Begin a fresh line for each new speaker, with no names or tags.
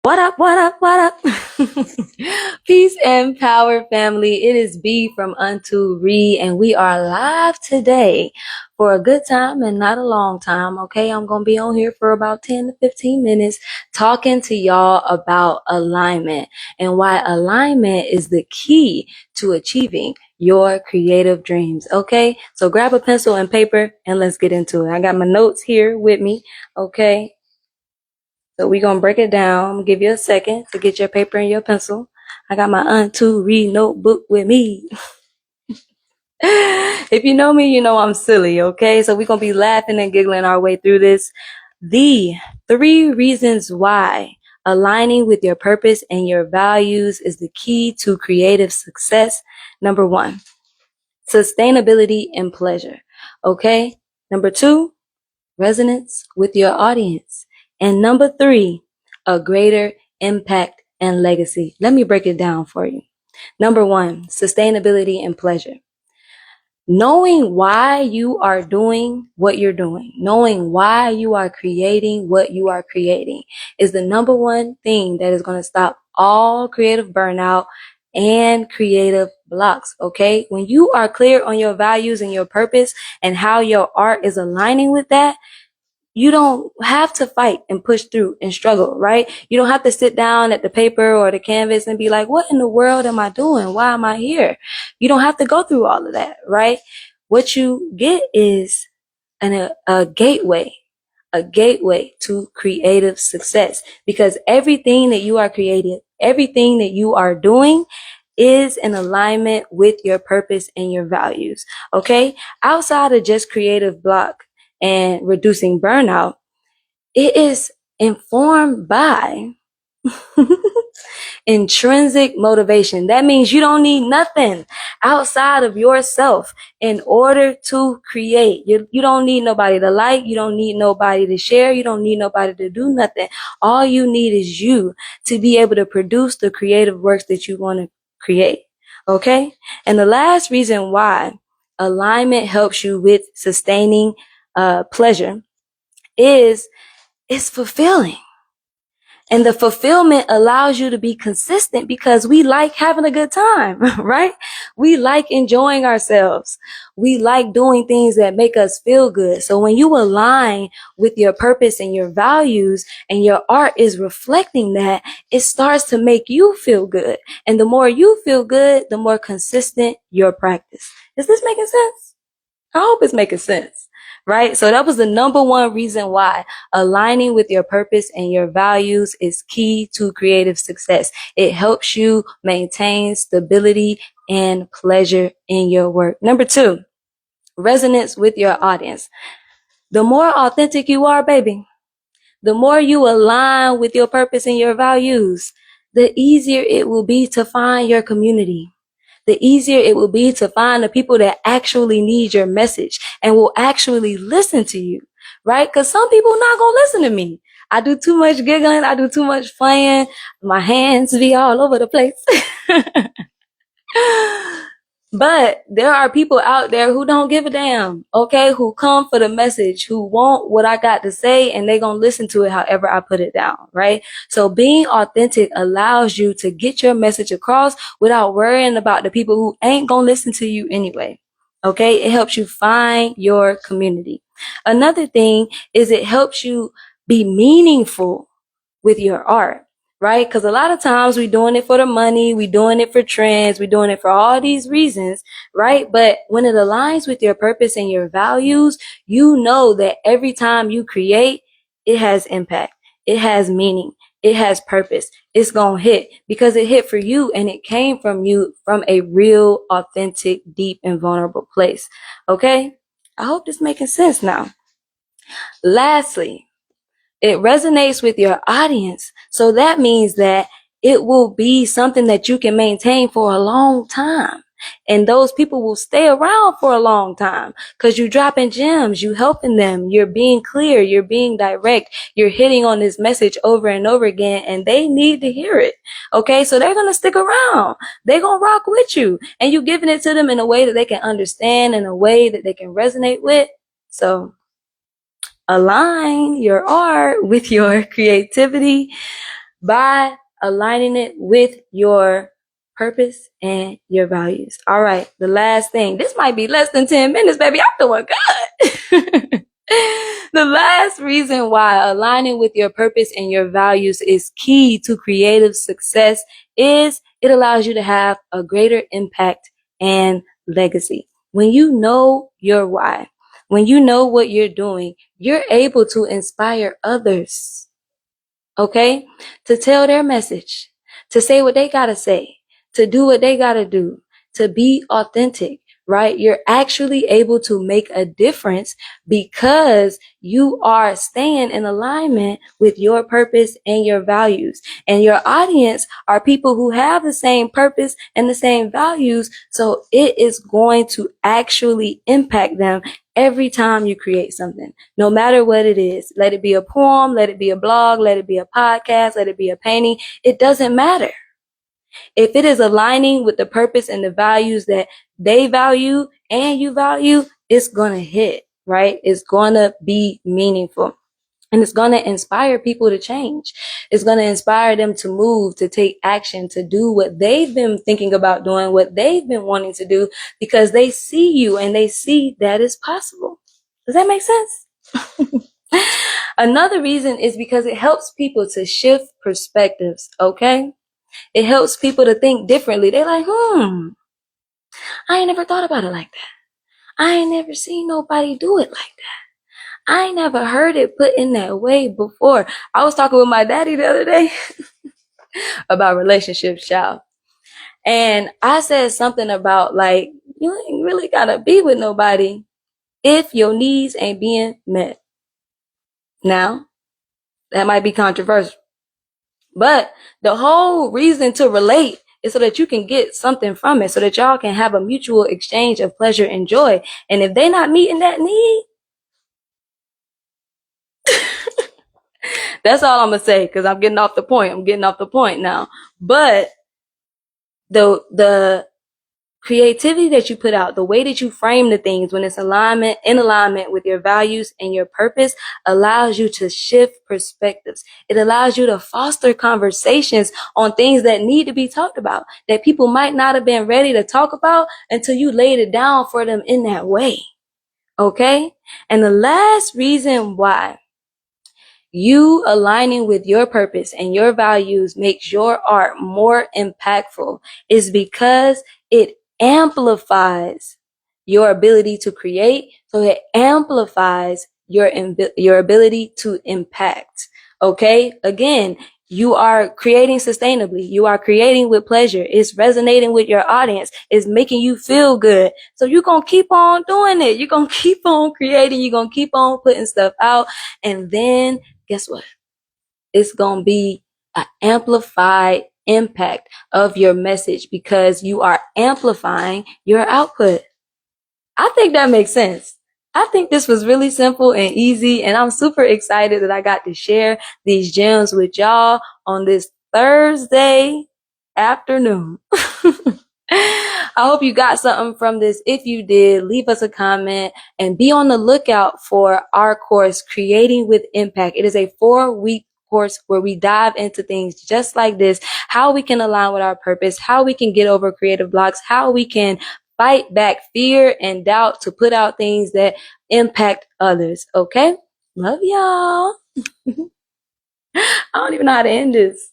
What up, what up, what up? Peace and power, family. It is B from Unto Re, and we are live today for a good time and not a long time. Okay, I'm going to be on here for about 10 to 15 minutes talking to y'all about alignment and why alignment is the key to achieving your creative dreams. Okay, so grab a pencil and paper and let's get into it. I got my notes here with me. Okay. So we're going to break it down. I'm going to give you a second to get your paper and your pencil. I got my Unto Re notebook with me. If you know me, you know I'm silly, okay? So we're going to be laughing and giggling our way through this. The 3 reasons why aligning with your purpose and your values is the key to creative success. Number 1, sustainability and pleasure, okay? Number 2, resonance with your audience. And number 3, a greater impact and legacy. Let me break it down for you. Number 1, sustainability and pleasure. Knowing why you are doing what you're doing, knowing why you are creating what you are creating is the number 1 thing that is going to stop all creative burnout and creative blocks. Okay. When you are clear on your values and your purpose and how your art is aligning with that, you don't have to fight and push through and struggle, right? You don't have to sit down at the paper or the canvas and be like, what in the world am I doing? Why am I here? You don't have to go through all of that, right? What you get is a gateway to creative success, because everything that you are creating, everything that you are doing is in alignment with your purpose and your values. Okay. Outside of just creative block and reducing burnout, it is informed by intrinsic motivation. That means you don't need nothing outside of yourself in order to create. You don't need nobody to like. You don't need nobody to share. You don't need nobody to do nothing. All you need is you to be able to produce the creative works that you want to create. Okay? And the last reason why alignment helps you with sustaining pleasure is it's fulfilling. And the fulfillment allows you to be consistent because we like having a good time, right? We like enjoying ourselves. We like doing things that make us feel good. So when you align with your purpose and your values and your art is reflecting that, it starts to make you feel good. And the more you feel good, the more consistent your practice. Is this making sense? I hope it's making sense, right? So that was the number 1 reason why aligning with your purpose and your values is key to creative success. It helps you maintain stability and pleasure in your work. Number 2, resonance with your audience. The more authentic you are, baby, the more you align with your purpose and your values, the easier it will be to find your community. The easier it will be to find the people that actually need your message and will actually listen to you, right? Because some people not going to listen to me. I do too much giggling. I do too much playing. My hands be all over the place. But there are people out there who don't give a damn, okay? Who come for the message, who want what I got to say, and they gonna listen to it however I put it down, right? So being authentic allows you to get your message across without worrying about the people who ain't gonna listen to you anyway, okay? It helps you find your community. Another thing is it helps you be meaningful with your art, right? Because a lot of times we're doing it for the money, we're doing it for trends, we're doing it for all these reasons, right? But when it aligns with your purpose and your values, you know that every time you create, it has impact, it has meaning, it has purpose. It's gonna hit because it hit for you and it came from you from a real, authentic, deep, and vulnerable place. Okay? I hope this is making sense now. Lastly, it resonates with your audience. So that means that it will be something that you can maintain for a long time. And those people will stay around for a long time because you're dropping gems, you helping them, you're being clear, you're being direct, you're hitting on this message over and over again, and they need to hear it. Okay, so they're going to stick around. They're going to rock with you, and you're giving it to them in a way that they can understand, in a way that they can resonate with. So align your art with your creativity. by aligning it with your purpose and your values. All right, the last thing. This might be less than 10 minutes, baby. I'm doing good. The last reason why aligning with your purpose and your values is key to creative success is it allows you to have a greater impact and legacy. When you know your why, when you know what you're doing, you're able to inspire others, okay? To tell their message, to say what they gotta say, to do what they gotta do, to be authentic, right? You're actually able to make a difference because you are staying in alignment with your purpose and your values. And your audience are people who have the same purpose and the same values. So it is going to actually impact them every time you create something, no matter what it is. Let it be a poem, let it be a blog, let it be a podcast, let it be a painting. It doesn't matter. If it is aligning with the purpose and the values that they value and you value, it's going to hit, right? It's going to be meaningful. And it's going to inspire people to change. It's going to inspire them to move, to take action, to do what they've been thinking about doing, what they've been wanting to do, because they see you and they see that it's possible. Does that make sense? Another reason is because it helps people to shift perspectives, okay? It helps people to think differently. They're like, I ain't never thought about it like that. I ain't never seen nobody do it like that. I ain't never heard it put in that way before. I was talking with my daddy the other day about relationships, child. And I said something about like, you ain't really gotta be with nobody if your needs ain't being met. Now, that might be controversial, but the whole reason to relate is so that you can get something from it, so that y'all can have a mutual exchange of pleasure and joy. And if they not meeting that need, that's all I'm gonna say, because I'm getting off the point. I'm getting off the point now. But the creativity that you put out, the way that you frame the things when it's in alignment with your values and your purpose, allows you to shift perspectives. It allows you to foster conversations on things that need to be talked about, that people might not have been ready to talk about until you laid it down for them in that way. Okay? And the last reason why you aligning with your purpose and your values makes your art more impactful is because it amplifies your ability to create. So it amplifies your ability to impact. Okay. Again, you are creating sustainably. You are creating with pleasure. It's resonating with your audience. It's making you feel good. So you're going to keep on doing it. You're going to keep on creating. You're going to keep on putting stuff out. And then guess what? It's going to be an amplified impact of your message because you are amplifying your output. I think that makes sense. I think this was really simple and easy, and I'm super excited that I got to share these gems with y'all on this Thursday afternoon. I hope you got something from this. If you did, leave us a comment and be on the lookout for our course, Creating with Impact. It is a 4-week course where we dive into things just like this, how we can align with our purpose, how we can get over creative blocks, how we can fight back fear and doubt to put out things that impact others. Okay? Love y'all. I don't even know how to end this.